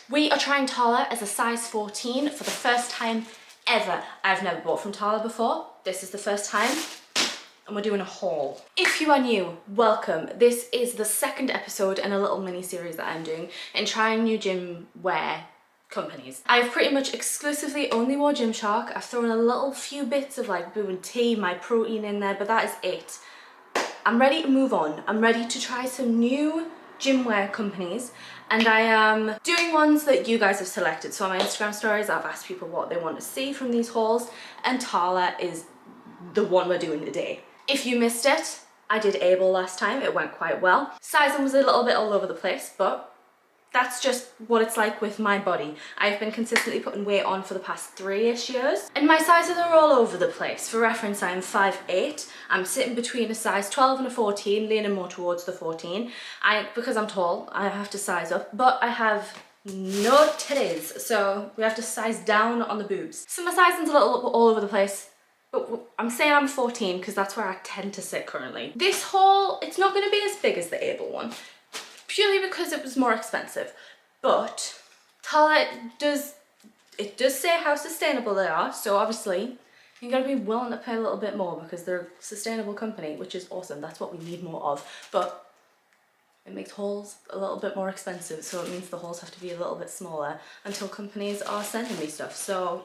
We are trying TALA as a size 14 for the first time ever. I've never bought from TALA before. This is the first time. And we're doing a haul. If you are new, welcome. This is the second episode in a little mini series that I'm doing in trying new gym wear companies. I've pretty much exclusively only wore Gymshark. I've thrown a little few bits of like boob and tea, my protein in there, but that is it. I'm ready to move on. I'm ready to try some new gym wear companies, and I am doing ones that you guys have selected. So on my Instagram stories, I've asked people what they want to see from these hauls, and TALA is the one we're doing today. If you missed it, I did Able last time. It went quite well. Sizing was a little bit all over the place, but that's just what it's like with my body. I've been consistently putting weight on for the past 3-ish years, and my sizes are all over the place. For reference, I'm 5'8". I'm sitting between a size 12 and a 14, leaning more towards the 14. Because I'm tall, I have to size up, but I have no titties, so we have to size down on the boobs. So my sizing's a little all over the place. But I'm saying I'm 14 because that's where I tend to sit currently. This haul, it's not going to be as big as the Able one, purely because it was more expensive. But TALA does say how sustainable they are, so obviously you gotta be willing to pay a little bit more because they're a sustainable company, which is awesome. That's what we need more of. But it makes hauls a little bit more expensive, so it means the hauls have to be a little bit smaller until companies are sending me stuff. So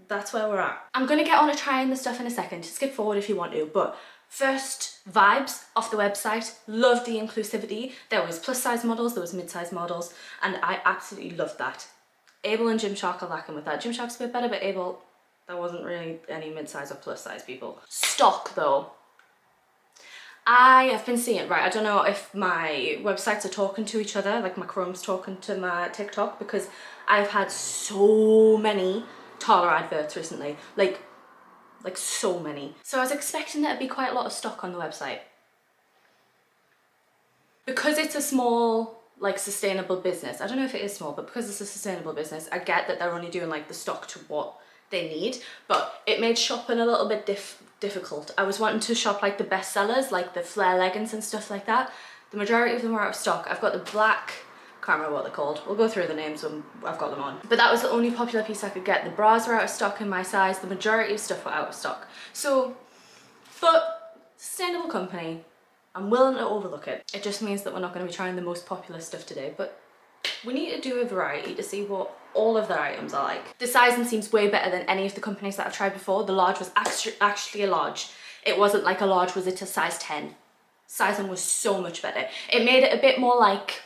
that's where we're at. I'm gonna get on to trying the stuff in a second. Skip forward if you want to, but first, vibes off the website. Loved the inclusivity. There was plus size models, there was mid-size models, and I absolutely loved that. Able and Gymshark are lacking with that. Gymshark's a bit better, but Able, there wasn't really any mid-size or plus size people. Stock though. I have been seeing, right, I don't know if my websites are talking to each other, like my Chrome's talking to my TikTok, because I've had so many TALA adverts recently, like so many. So I was expecting there to be quite a lot of stock on the website. Because it's a small, like, sustainable business, I don't know if it is small, but because it's a sustainable business, I get that they're only doing like the stock to what they need, but it made shopping a little bit difficult. I was wanting to shop like the best sellers, like the flare leggings and stuff like that. The majority of them are out of stock. I've got the black, can't remember what they're called. We'll go through the names when I've got them on. But that was the only popular piece I could get. The bras were out of stock in my size. The majority of stuff were out of stock. So, but sustainable company, I'm willing to overlook it. It just means that we're not going to be trying the most popular stuff today, but we need to do a variety to see what all of their items are like. The sizing seems way better than any of the companies that I've tried before. The large was actually a large. It wasn't like a large, was it a size 10? Sizing was so much better. It made it a bit more like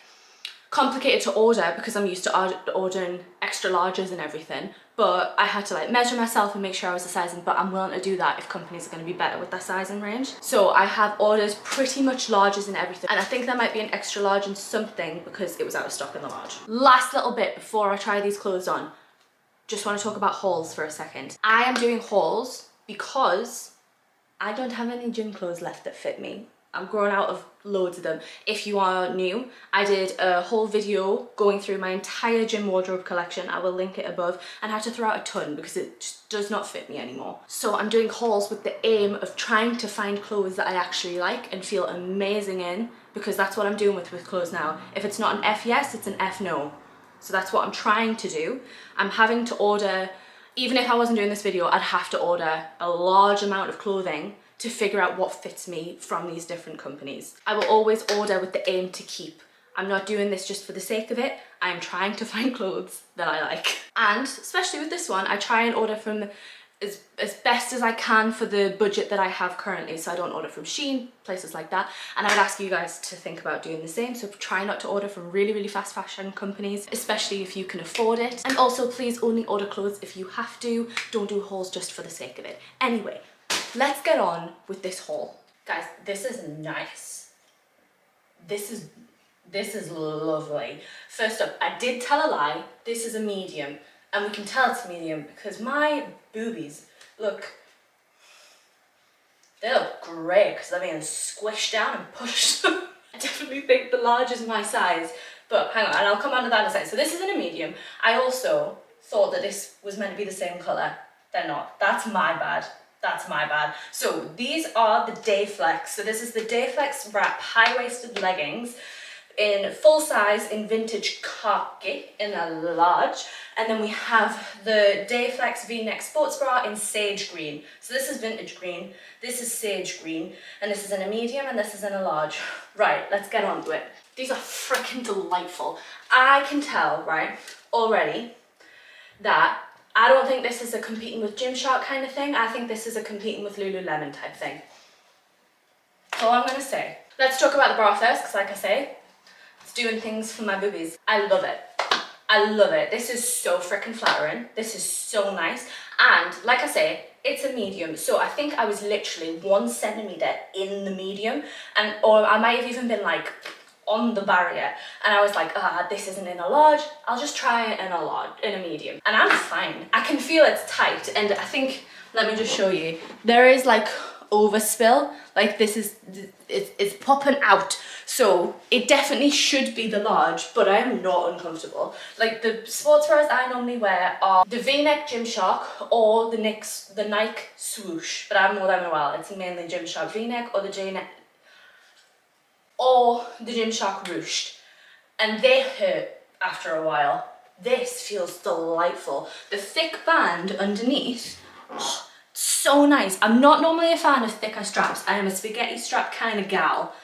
complicated to order because I'm used to ordering extra larges and everything, but I had to like measure myself and make sure I was the sizing, but I'm willing to do that if companies are going to be better with their sizing range. So I have ordered pretty much larges and everything, and I think there might be an extra large in something because it was out of stock in the large. Last little bit before I try these clothes on, just want to talk about hauls for a second. I am doing hauls because I don't have any gym clothes left that fit me. I'm growing out of loads of them. If you are new, I did a whole video going through my entire gym wardrobe collection. I will link it above, and I had to throw out a ton because it just does not fit me anymore. So I'm doing hauls with the aim of trying to find clothes that I actually like and feel amazing in, because that's what I'm doing with clothes now. If it's not an F yes, it's an F no. So that's what I'm trying to do. I'm having to order, even if I wasn't doing this video, I'd have to order a large amount of clothing to figure out what fits me from these different companies. I will always order with the aim to keep. I'm not doing this just for the sake of it. I'm trying to find clothes that I like. And especially with this one, I try and order from as best as I can for the budget that I have currently. So I don't order from Shein, places like that. And I would ask you guys to think about doing the same. So try not to order from really, really fast fashion companies, especially if you can afford it. And also please only order clothes if you have to. Don't do hauls just for the sake of it. Anyway, let's get on with this haul. Guys, this is nice. This is lovely. First up, I did tell a lie. This is a medium, and we can tell it's a medium because my boobies look great because they're being squished down and pushed. I definitely think the large is my size, but hang on, and I'll come on to that in a second. So this is in a medium. I also thought that this was meant to be the same color. They're not. That's my bad. That's my bad. So these are the Day Flex. So this is the Day Flex wrap high-waisted leggings. in full size in vintage khaki in a large, and then we have the Dayflex V-neck sports bra in sage green. So this is vintage green, this is sage green, and this is in a medium, and this is in a large. Right, let's get on to it. These are freaking delightful. I can tell, right, already that I don't think this is a competing with Gymshark kind of thing. I think this is a competing with Lululemon type thing. That's all I'm gonna say. Let's talk about the bra first, because like I say, it's doing things for my boobies. I love it. I love it. This is so freaking flattering. This is so nice. And like I say, it's a medium. So I think I was literally 1 centimeter in the medium, or I might have even been like on the barrier, and I was like, this isn't in a large, I'll just try it in a large, in a medium, and I'm fine. I can feel it's tight, and I think, let me just show you, there is like overspill, like this is, it's popping out, so it definitely should be the large, but I am not uncomfortable. Like the sports bras I normally wear are the V-neck Gymshark or the Nike swoosh, but I haven't worn them in a while. It's mainly Gymshark V-neck or the J-neck or the Gymshark ruched, and they hurt after a while. This feels delightful. The thick band underneath, oh, so nice. I'm not normally a fan of thicker straps. I am a spaghetti strap kind of gal,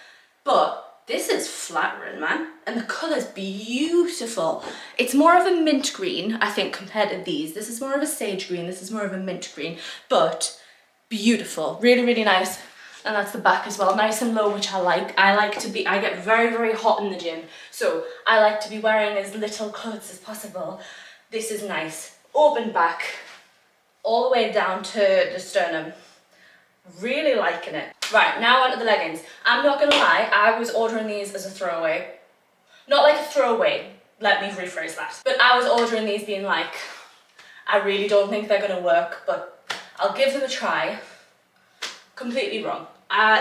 but this is flattering, man, and the colour's beautiful. It's more of a mint green, I think, compared to these. This is more of a sage green, this is more of a mint green, but beautiful, really, really nice. And that's the back as well, nice and low, which I like. I get very, very hot in the gym, so I like to be wearing as little clothes as possible. This is nice. Open back, all the way down to the sternum. Really liking it. Right, now onto the leggings. I'm not gonna lie, I was ordering these as a throwaway. Not like a throwaway, let me rephrase that. But I was ordering these being like, I really don't think they're gonna work, but I'll give them a try. Completely wrong.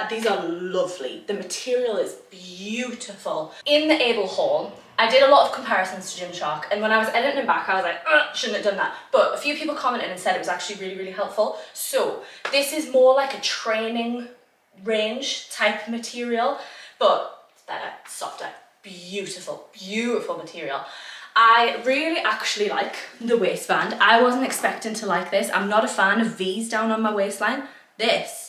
These are lovely. The material is beautiful. In the Able haul, I did a lot of comparisons to Gymshark, and when I was editing it back, I was like, shouldn't have done that. But a few people commented and said it was actually really, really helpful. So this is more like a training range type material, but it's better, it's softer, beautiful, beautiful material. I really actually like the waistband. I wasn't expecting to like this. I'm not a fan of V's down on my waistline. This,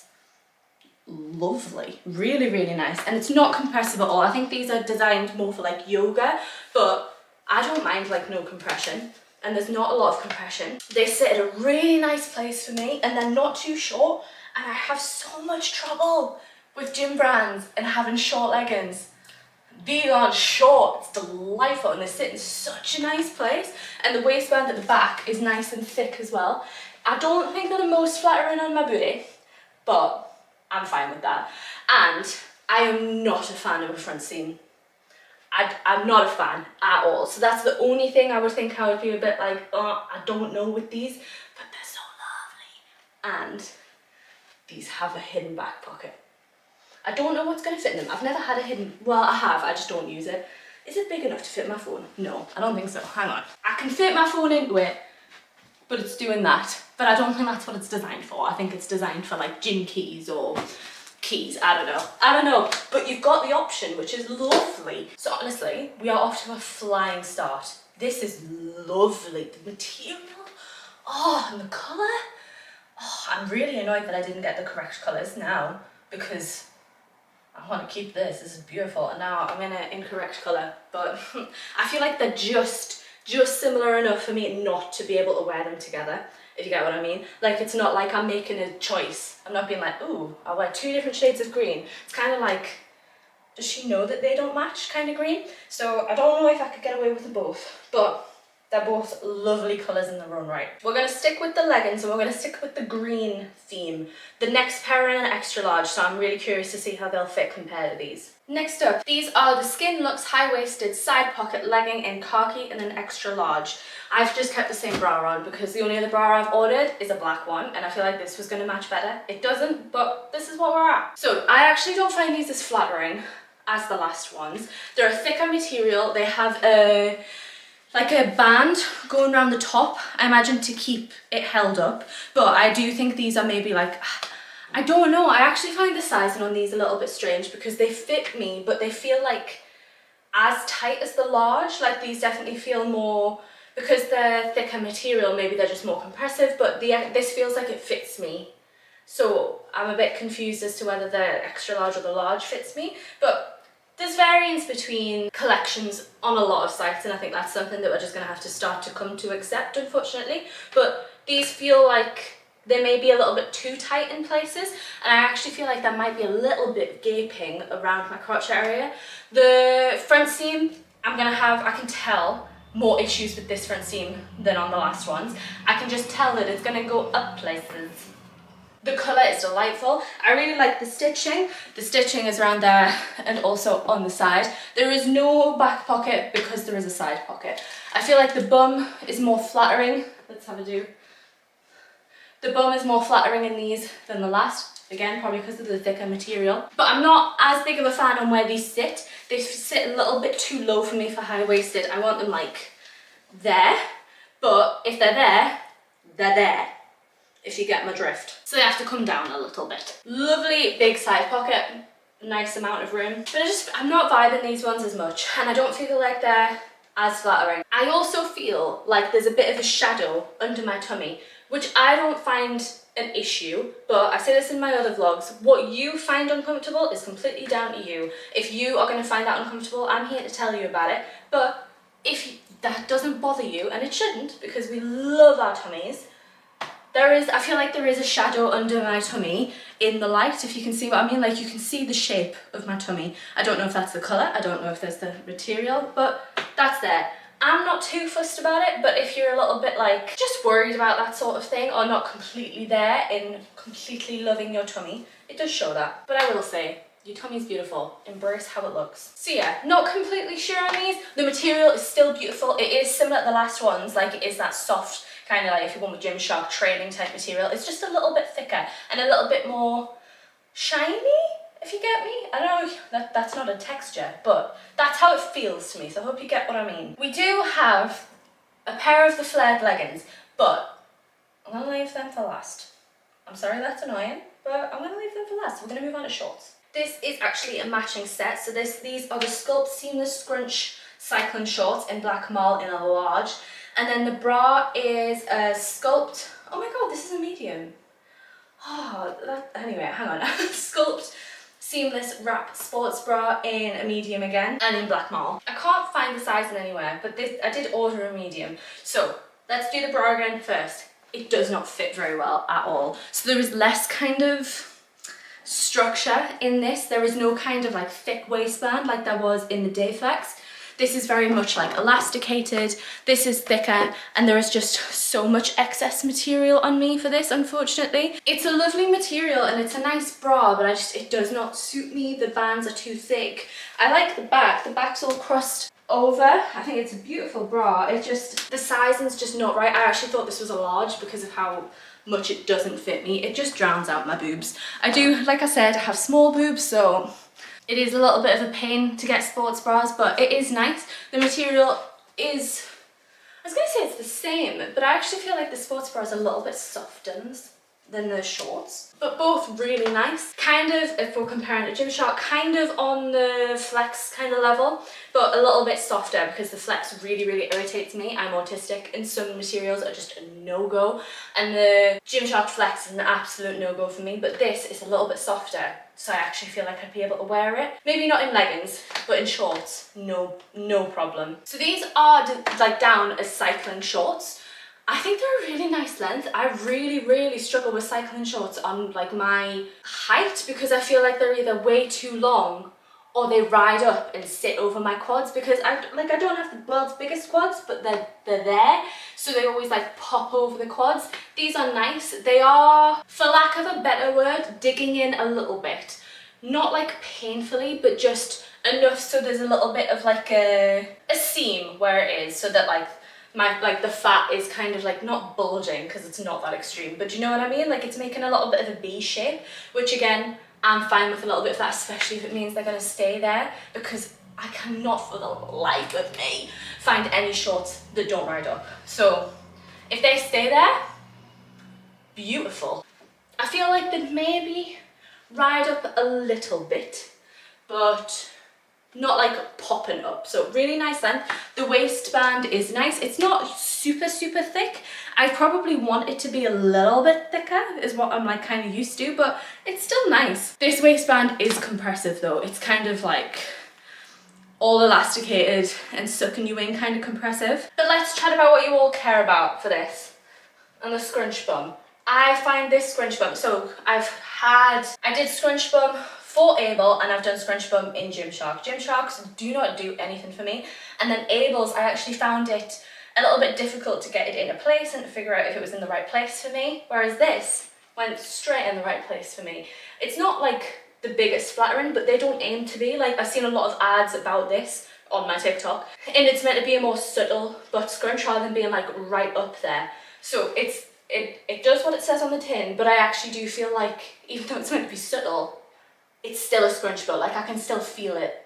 lovely, really, really nice, and it's not compressive at all. I think these are designed more for like yoga, but I don't mind like no compression, and there's not a lot of compression. They sit at a really nice place for me, and they're not too short, and I have so much trouble with gym brands and having short leggings. These aren't short, it's delightful, and they sit in such a nice place, and the waistband at the back is nice and thick as well. I don't think they're the most flattering on my booty, but I'm fine with that. And I am not a fan of a front seam. I'm not a fan at all. So that's the only thing I would think I would be a bit like, oh, I don't know with these, but they're so lovely. And these have a hidden back pocket. I don't know what's gonna fit in them. I've never had a hidden, well, I have, I just don't use it. Is it big enough to fit my phone? No, I don't think so, hang on. I can fit my phone into it, but it's doing that. But I don't think that's what it's designed for. I think it's designed for like gym keys or keys, I don't know. But you've got the option, which is lovely. So honestly, we are off to a flying start. This is lovely. The material, oh, and the colour. Oh, I'm really annoyed that I didn't get the correct colours now, because I want to keep this. This is beautiful. And now I'm in an incorrect colour. But I feel like they're just similar enough for me not to be able to wear them together, if you get what I mean. Like, it's not like I'm making a choice. I'm not being like, ooh, I'll wear 2 different shades of green. It's kind of like, does she know that they don't match kind of green? So I don't know if I could get away with them both, but they're both lovely colours in their own right. We're going to stick with the leggings, and we're going to stick with the green theme. The next pair are in an extra large, so I'm really curious to see how they'll fit compared to these. Next up, these are the Skinluxe high-waisted side pocket legging in khaki in an extra large. I've just kept the same bra on because the only other bra I've ordered is a black one, and I feel like this was going to match better. It doesn't, but this is what we're at. So I actually don't find these as flattering as the last ones. They're a thicker material. They have like a band going around the top, I imagine, to keep it held up. But I do think these are maybe like, I don't know, I actually find the sizing on these a little bit strange because they fit me, but they feel like as tight as the large. Like these definitely feel more, because they're thicker material, maybe they're just more compressive, but this feels like it fits me. So I'm a bit confused as to whether the extra large or the large fits me, but there's variance between collections on a lot of sites, and I think that's something that we're just gonna have to start to come to accept, unfortunately. But these feel like they may be a little bit too tight in places, and I actually feel like that might be a little bit gaping around my crotch area. The front seam, I can tell more issues with this front seam than on the last ones. I can just tell that it's gonna go up places. The colour is delightful. I really like the stitching. The stitching is around there and also on the side. There is no back pocket because there is a side pocket. I feel like the bum is more flattering. Let's have a do. The bum is more flattering in these than the last. Again, probably because of the thicker material. But I'm not as big of a fan on where these sit. They sit a little bit too low for me for high-waisted. I want them like there. But if they're there, they're there. If you get my drift. So they have to come down a little bit. Lovely big side pocket, nice amount of room. But I'm not vibing these ones as much, and I don't feel like they're as flattering. I also feel like there's a bit of a shadow under my tummy, which I don't find an issue, but I say this in my other vlogs, what you find uncomfortable is completely down to you. If you are going to find that uncomfortable, I'm here to tell you about it. But if that doesn't bother you, and it shouldn't, because we love our tummies, I feel like there is a shadow under my tummy in the light, if you can see what I mean. Like you can see the shape of my tummy. I don't know if that's the colour, I don't know if there's the material, but that's there. I'm not too fussed about it, but if you're a little bit like just worried about that sort of thing, or not completely there in completely loving your tummy, it does show that. But I will say, your tummy's beautiful. Embrace how it looks. So yeah, not completely sure on these. The material is still beautiful. It is similar to the last ones, like it is that soft, kind of like if you want with Gymshark training type material. It's just a little bit thicker and a little bit more shiny, if you get me. I don't know, that's not a texture, but that's how it feels to me, so I hope you get what I mean. We do have a pair of the flared leggings, but I'm gonna leave them for last. I'm sorry that's annoying, but I'm gonna leave them for last. We're gonna move on to shorts. This is actually a matching set, so these are the Sculpt seamless scrunch cycling shorts in black marl in a large, and then the bra is a Sculpt. Oh my god, this is a medium. Anyway, hang on. Sculpt seamless wrap sports bra in a medium again, and in black marl. I can't find the size in anywhere, but I did order a medium. So let's do the bra again first. It does not fit very well at all. So there is less kind of structure in this. There is no kind of like thick waistband like there was in the Dayflex. This is very much like elasticated, this is thicker, and there is just so much excess material on me for this, unfortunately. It's a lovely material and it's a nice bra, but it does not suit me. The bands are too thick. I like the back's all crossed over. I think it's a beautiful bra. It just, the sizing's just not right. I actually thought this was a large because of how much it doesn't fit me. It just drowns out my boobs. I do, like I said, have small boobs, so it is a little bit of a pain to get sports bras, but it is nice. The material is, I was gonna say it's the same, but I actually feel like the sports bra is a little bit softer than the shorts, but both really nice. Kind of, if we're comparing to Gymshark, kind of on the flex kind of level, but a little bit softer because the flex really, really irritates me. I'm autistic and some materials are just a no-go, and the Gymshark flex is an absolute no-go for me, but this is a little bit softer, so I actually feel like I'd be able to wear it. Maybe not in leggings, but in shorts, no problem. So these are like down as cycling shorts. I think they're a really nice length. I really struggle with cycling shorts on like my height because I feel like they're either way too long or they ride up and sit over my quads, because I don't have the world's biggest quads, but they're there, so they always like pop over the quads. These are nice. They are, for lack of a better word, digging in a little bit. Not like painfully, but just enough so there's a little bit of like a seam where it is, so that like the fat is kind of like not bulging because it's not that extreme, but you know what I mean? Like it's making a little bit of a B shape, which again, I'm fine with a little bit of that, especially if it means they're gonna stay there, because I cannot for the life of me find any shorts that don't ride up. So if they stay there, beautiful. I feel like they'd maybe ride up a little bit, but not like popping up. So really nice length. The waistband is nice. It's not super thick. I probably want it to be a little bit thicker is what I'm like kind of used to, but it's still nice. This waistband is compressive though. It's kind of like all elasticated and sucking you in, kind of compressive. But let's chat about what you all care about for this. And the scrunch bum. I find this scrunch bum, so I did scrunch bum for Able and I've done scrunch bum in Gymshark. Gymsharks do not do anything for me. And then Able's, I actually found it a little bit difficult to get it into place and to figure out if it was in the right place for me. Whereas this went straight in the right place for me. It's not like the biggest flattering, but they don't aim to be. Like, I've seen a lot of ads about this on my TikTok, and it's meant to be a more subtle butt scrunch rather than being like right up there. So it does what it says on the tin, but I actually do feel like, even though it's meant to be subtle, it's still a scrunch butt. Like, I can still feel it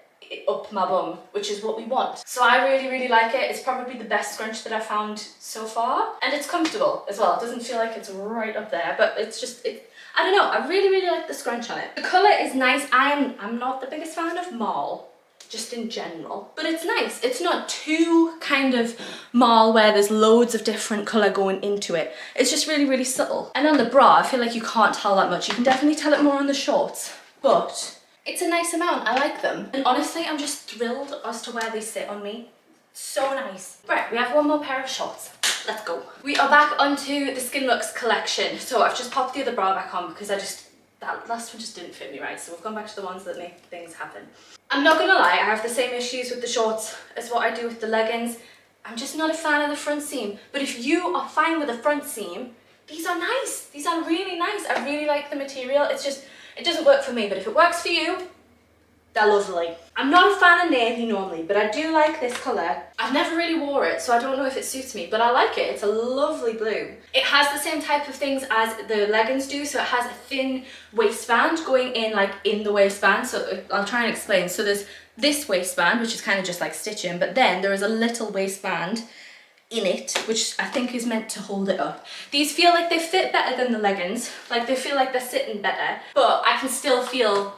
up my bum, which is what we want. So I really like it. It's probably the best scrunch that I've found so far, and it's comfortable as well. It doesn't feel like it's right up there, but it's just, I don't know, I really like the scrunch on it. The colour is nice. I'm not the biggest fan of mauve, just in general, but it's nice. It's not too kind of mauve where there's loads of different colour going into it. It's just really subtle. And on the bra, I feel like you can't tell that much. You can definitely tell it more on the shorts, but it's a nice amount. I like them. And honestly, I'm just thrilled as to where they sit on me. So nice. Right, we have one more pair of shorts. Let's go. We are back onto the Skinluxe collection. So I've just popped the other bra back on because that last one just didn't fit me right. So we've gone back to the ones that make things happen. I'm not gonna lie, I have the same issues with the shorts as what I do with the leggings. I'm just not a fan of the front seam. But if you are fine with the front seam, these are nice. These are really nice. I really like the material. It's just, it doesn't work for me, but if it works for you, they're lovely. I'm not a fan of navy normally, but I do like this colour. I've never really wore it, so I don't know if it suits me, but I like it. It's a lovely blue. It has the same type of things as the leggings do, so it has a thin waistband going in like in the waistband. So I'll try and explain. So there's this waistband, which is kind of just like stitching, but then there is a little waistband in it, which I think is meant to hold it up. These feel like they fit better than the leggings. Like they feel like they're sitting better, but I can still feel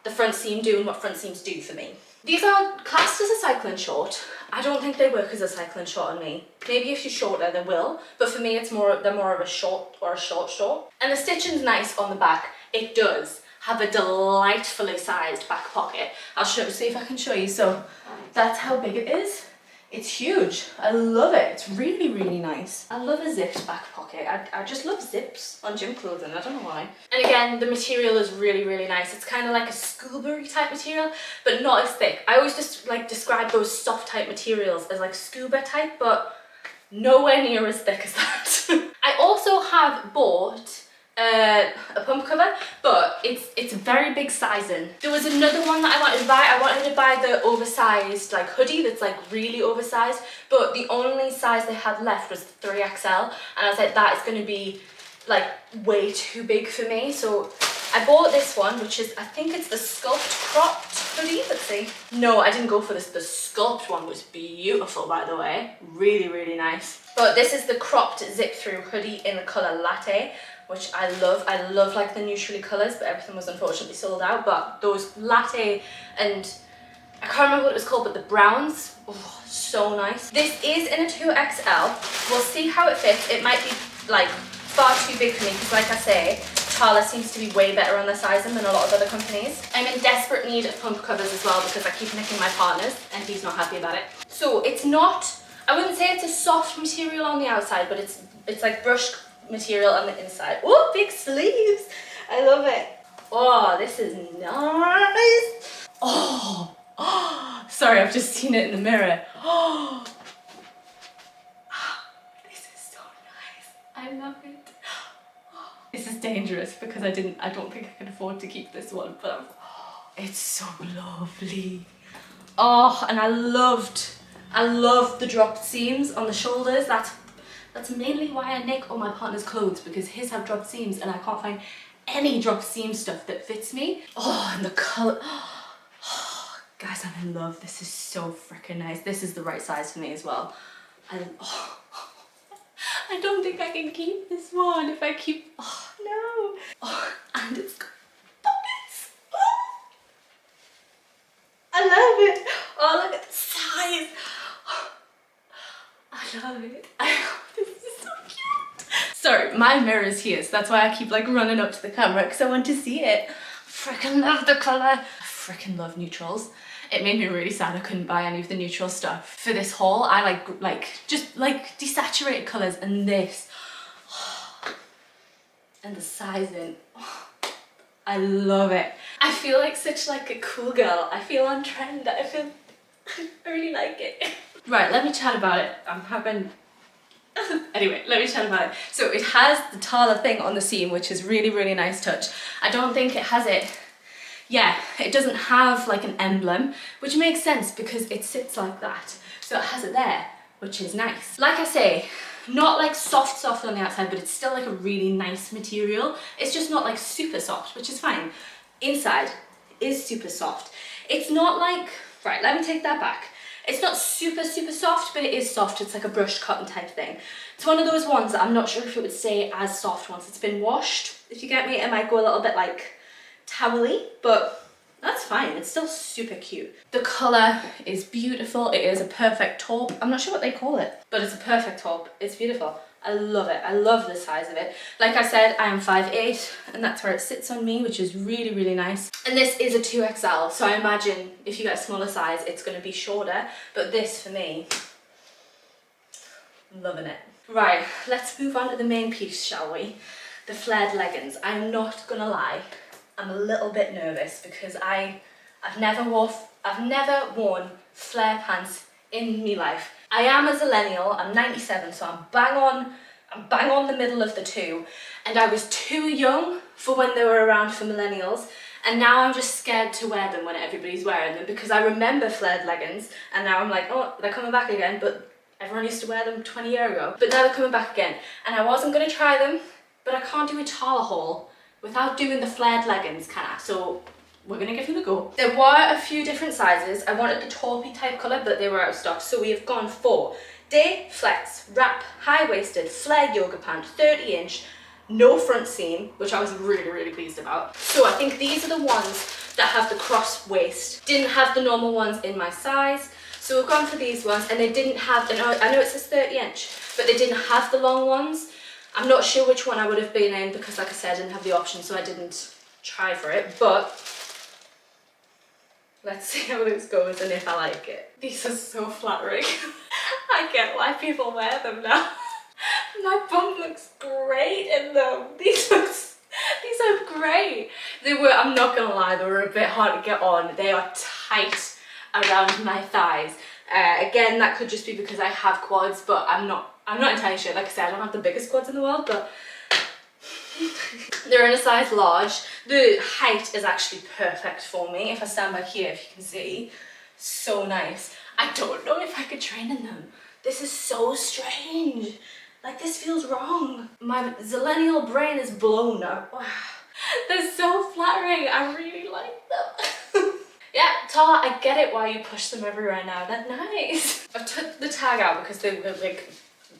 the front seam doing what front seams do for me. These are classed as a cycling short. I don't think they work as a cycling short on me. Maybe if you're shorter they will, but for me they're more of a short or a short short. And the stitching's nice on the back. It does have a delightfully sized back pocket. I'll see if I can show you. So that's how big it is. It's huge. I love it. It's really nice. I love a zipped back pocket. I just love zips on gym clothing. I don't know why. And again, the material is really nice. It's kind of like a schoolberry type material, but not as thick. I always just like describe those soft type materials as like scuba type, but nowhere near as thick as that. I also have bought a pump cover, but it's very big sizing. There was another one that I wanted to buy. I wanted to buy the oversized like hoodie that's like really oversized, but the only size they had left was 3XL, and I was like, that is going to be like way too big for me. So I bought this one, which is, I think it's the Sculpt cropped hoodie. Let's see. No, I didn't go for this. The Sculpt one was beautiful, by the way. Really nice. But this is the cropped zip through hoodie in the colour Latte, which I love. I love like the neutrally colours, but everything was unfortunately sold out. But those Latte and I can't remember what it was called, but the browns, oh, so nice. This is in a 2XL. We'll see how it fits. It might be like far too big for me because, like I say, TALA seems to be way better on their sizing than a lot of other companies. I'm in desperate need of pump covers as well because I keep nicking my partner's and he's not happy about it. So it's not, I wouldn't say it's a soft material on the outside, but it's like brushed material on the inside. Oh, big sleeves. I love it. Oh, this is nice. Oh, sorry, I've just seen it in the mirror. Oh, this is so nice. I love it. This is dangerous because I don't think I can afford to keep this one, but it's so lovely. Oh, and I love the dropped seams on the shoulders. That's mainly why I nick all my partner's clothes, because his have dropped seams and I can't find any dropped seam stuff that fits me. Oh, and the colour. Oh, guys, I'm in love. This is so freaking nice. This is the right size for me as well. I don't think I can keep this one if I keep, oh no. Oh, and it's got pockets. Oh. I love it. Oh, look at the size. I love it. This is so cute. Sorry, my mirror is here, so that's why I keep like running up to the camera because I want to see it. Freaking love the colour. I freaking love neutrals. It made me really sad I couldn't buy any of the neutral stuff for this haul. I just like desaturated colours, and this and the sizing. I love it. I feel like such like a cool girl. I feel on trend. I really like it. Right, let me chat about it. I'm having anyway, let me chat about it. So it has the TALA thing on the seam, which is really, really nice touch. I don't think it has it. Yeah, it doesn't have like an emblem, which makes sense because it sits like that. So it has it there, which is nice. Like I say, not like soft on the outside, but it's still like a really nice material. It's just not like super soft, which is fine. Inside is super soft. It's not like, right, let me take that back. It's not super soft, but it is soft. It's like a brushed cotton type thing. It's one of those ones that I'm not sure if it would stay as soft once it's been washed. If you get me, it might go a little bit like towely, but that's fine. It's still super cute. The colour is beautiful. It is a perfect taupe. I'm not sure what they call it, but it's a perfect taupe. It's beautiful. I love it. I love the size of it. Like I said, I am 5'8", and that's where it sits on me, which is really, really nice. And this is a 2XL, so I imagine if you get a smaller size, it's going to be shorter. But this, for me, loving it. Right, let's move on to the main piece, shall we? The flared leggings. I'm not going to lie. I'm a little bit nervous because I've never worn flare pants in my life. I am a millennial, I'm 97, so I'm bang on the middle of the two, and I was too young for when they were around for millennials, and now I'm just scared to wear them when everybody's wearing them because I remember flared leggings, and now I'm like, oh, they're coming back again, but everyone used to wear them 20 years ago, but now they're coming back again, and I wasn't going to try them, but I can't do a TALA haul without doing the flared leggings, can I? So we're gonna give them a go. There were a few different sizes. I wanted the taupey type colour, but they were out of stock. So we have gone for day, flex, wrap, high-waisted, flare yoga pant, 30-inch, no front seam, which I was really, really pleased about. So I think these are the ones that have the cross waist. Didn't have the normal ones in my size. So we've gone for these ones, and they didn't have, and I know it says 30-inch, but they didn't have the long ones. I'm not sure which one I would have been in because, like I said, I didn't have the option, so I didn't try for it, but let's see how this goes and if I like it. These are so flattering. I get why people wear them now. My bum looks great in them. These are great. I'm not gonna lie, they were a bit hard to get on. They are tight around my thighs. Again, that could just be because I have quads, but I'm not entirely sure. Like I said, I don't have the biggest quads in the world, but they're in a size large. The height is actually perfect for me. If I stand back here, if you can see, so nice. I don't know if I could train in them. This is so strange. Like, this feels wrong. My zillennial brain is blown up. Wow. They're so flattering. I really like them. Yeah, Tala, I get it why you push them everywhere now. They're nice. I've took the tag out because they were like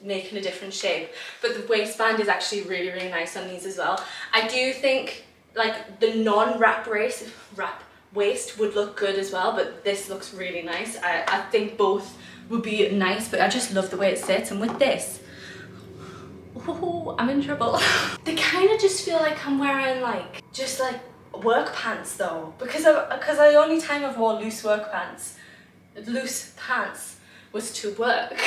making a different shape, but the waistband is actually really, really nice on these as well. I do think like the non-wrap waist would look good as well, but this looks really nice. I think both would be nice, but I just love the way it sits. And with this, oh, I'm in trouble. They kind of just feel like I'm wearing like just like work pants though, because the only time I've worn loose pants was to work.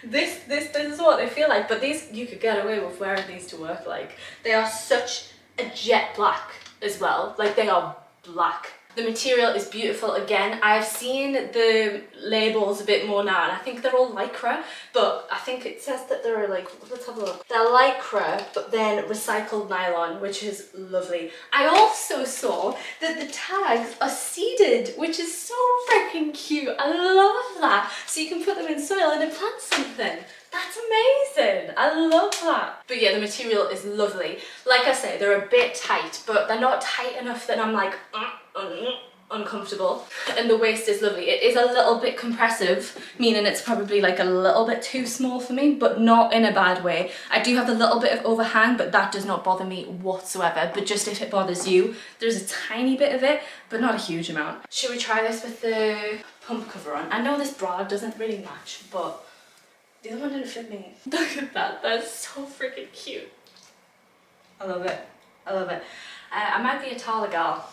This is what they feel like, but these, you could get away with wearing these to work. Like, they are such a jet black as well. Like, they are black. The material is beautiful. Again, I've seen the labels a bit more now, and I think they're all lycra, but I think it says that they're like, let's have a look. They're lycra, but then recycled nylon, which is lovely. I also saw that the tags are seeded, which is so freaking cute. I love that. So you can put them in soil and then plant something. That's amazing. I love that. But yeah, the material is lovely. Like I say, they're a bit tight, but they're not tight enough that I'm like, uncomfortable, and the waist is lovely. It is a little bit compressive, meaning it's probably like a little bit too small for me, but not in a bad way. I do have a little bit of overhang, but that does not bother me whatsoever. But just if it bothers you, there's a tiny bit of it, but not a huge amount. Should we try this with the pump cover on? I know this bra doesn't really match, but the other one didn't fit me. Look at that, that's so freaking cute. I love it, I love it. I might be a TALA gal.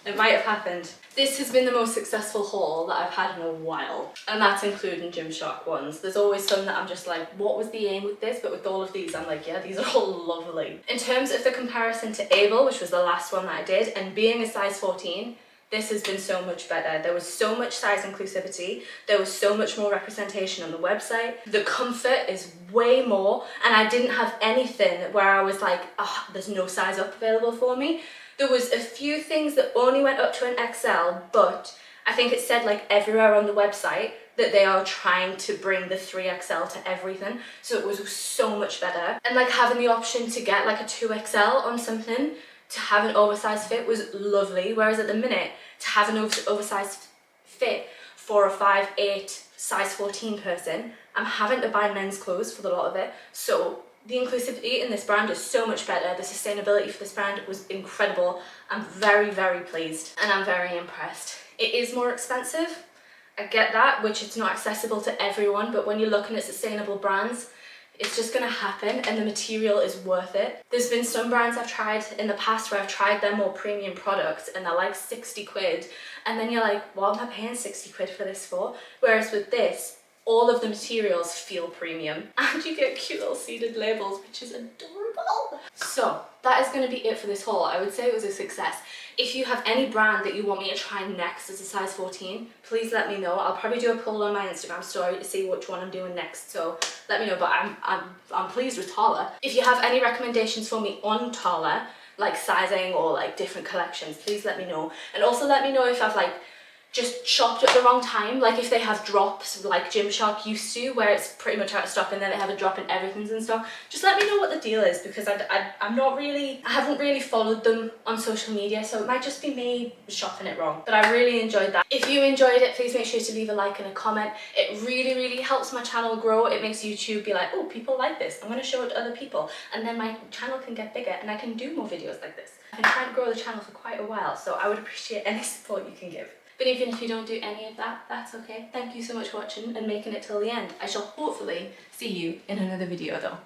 It might have happened. This has been the most successful haul that I've had in a while, and that's including Gymshark ones. There's always some that I'm just like, what was the aim with this? But with all of these, I'm like, yeah, these are all lovely. In terms of the comparison to Able, which was the last one that I did, and being a size 14, this has been so much better. There was so much size inclusivity. There was so much more representation on the website. The comfort is way more, and I didn't have anything where I was like, oh, there's no size up available for me. There was a few things that only went up to an XL, but I think it said like everywhere on the website that they are trying to bring the 3XL to everything. So it was so much better. And like having the option to get like a 2XL on something to have an oversized fit was lovely. Whereas at the minute, to have an oversized fit for a 5'8", size 14 person, I'm having to buy men's clothes for the lot of it. So the inclusivity in this brand is so much better. The sustainability for this brand was incredible. I'm very, very pleased and I'm very impressed. It is more expensive, I get that, which it's not accessible to everyone, but when you're looking at sustainable brands, it's just gonna happen and the material is worth it. There's been some brands I've tried in the past where I've tried their more premium products and they're like 60 quid, and then you're like, what am I paying 60 quid for this for? Whereas with this, all of the materials feel premium and you get cute little seeded labels, which is adorable. So that is going to be it for this haul. I would say it was a success. If you have any brand that you want me to try next as a size 14, please let me know. I'll probably do a poll on my Instagram story to see which one I'm doing next, so let me know. But I'm pleased with TALA. If you have any recommendations for me on TALA, like sizing or like different collections, please let me know. And also let me know if I've like just shopped at the wrong time, like if they have drops like Gymshark used to, where it's pretty much out of stock and then they have a drop and everything's in stock. Just let me know what the deal is, because I haven't really followed them on social media, so it might just be me shopping it wrong. But I really enjoyed that. If you enjoyed it, please make sure to leave a like and a comment. It really, really helps my channel grow. It makes YouTube be like, oh, people like this, I'm going to show it to other people, and then my channel can get bigger and I can do more videos like this. I've been trying to grow the channel for quite a while, so I would appreciate any support you can give. But even if you don't do any of that, that's okay. Thank you so much for watching and making it till the end. I shall hopefully see you in another video though.